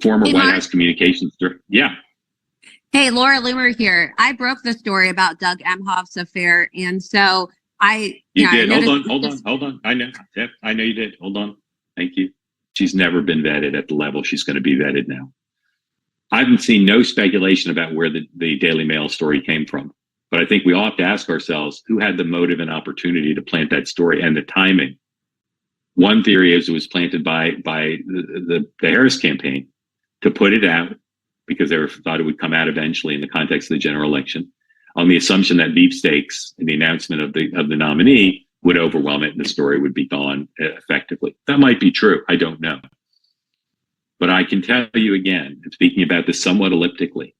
former Hey, White Mark. House communications director. Yeah, Hey, Laura Loomer here. I broke the story about Doug Emhoff's affair, and so you did. I Hold noticed. on. I know. Yep, I know you did. Hold on. Thank you. She's never been vetted at the level she's going to be vetted now. I haven't seen no speculation about where the Daily Mail story came from, but I think we all have to ask ourselves who had the motive and opportunity to plant that story and the timing. One theory is it was planted by the Harris campaign to put it out because they thought it would come out eventually in the context of the general election, on the assumption that beefsteaks and the announcement of the nominee would overwhelm it and the story would be gone effectively. That might be true. I don't know. But I can tell you again, speaking about this somewhat elliptically,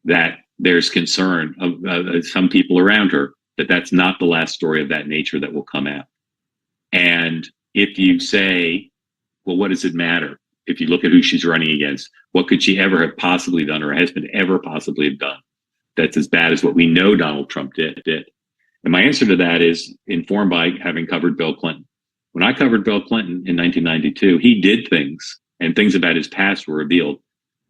that there's concern of some people around her that that's not the last story of that nature that will come out. And if you say, well, what does it matter? If you look at who she's running against, what could she ever have possibly done, or her husband ever possibly have done that's as bad as what we know Donald Trump did? And my answer to that is informed by having covered Bill Clinton. When I covered Bill Clinton in 1992, he did things, and things about his past were revealed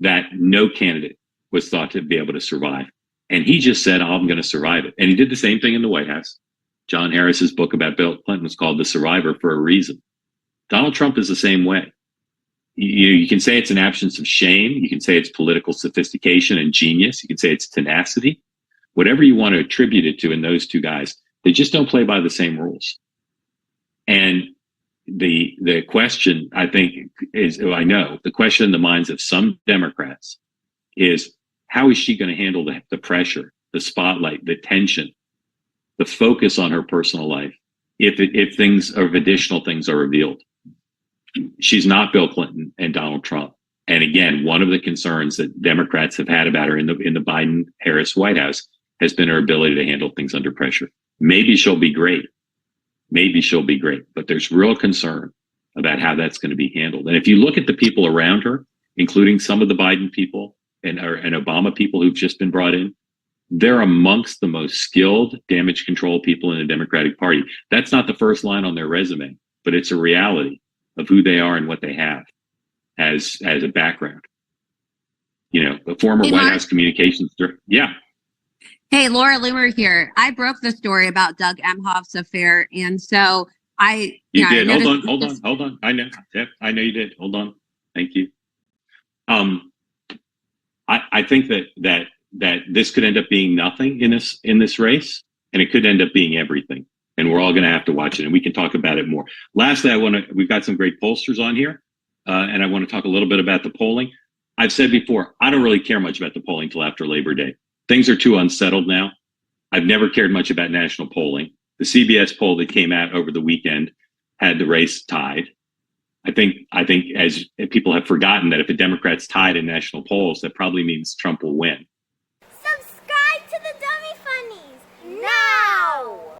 that no candidate was thought to be able to survive. And he just said, I'm going to survive it. And he did the same thing in the White House. John Harris's book about Bill Clinton was called The Survivor for a reason. Donald Trump is the same way. You can say it's an absence of shame. You can say it's political sophistication and genius. You can say it's tenacity. Whatever you want to attribute it to in those two guys, they just don't play by the same rules. And the question, I think, the question in the minds of some Democrats is, how is she going to handle the pressure, the spotlight, the tension, the focus on her personal life if things of additional things are revealed? She's not Bill Clinton and Donald Trump. And again, one of the concerns that Democrats have had about her in the Biden-Harris White House has been her ability to handle things under pressure. Maybe she'll be great. But there's real concern about how that's going to be handled. And if you look at the people around her, including some of the Biden people and Obama people who've just been brought in, they're amongst the most skilled damage control people in the Democratic Party. That's not the first line on their resume, but it's a reality of who they are and what they have as a background. The former Hey, White Mark. House communications director. Yeah. Hey, Laura Loomer here. I broke the story about Doug Emhoff's affair, and so You did. I Hold on. I know. Yep, I know you did. Hold on. Thank you. I think that this could end up being nothing in this race, and it could end up being everything. And we're all going to have to watch it, and we can talk about it more. Lastly, we've got some great pollsters on here, and I want to talk a little bit about the polling. I've said before, I don't really care much about the polling till after Labor Day. Things are too unsettled now. I've never cared much about national polling. The CBS poll that came out over the weekend had the race tied. I think as people have forgotten that if a Democrat's tied in national polls, that probably means Trump will win.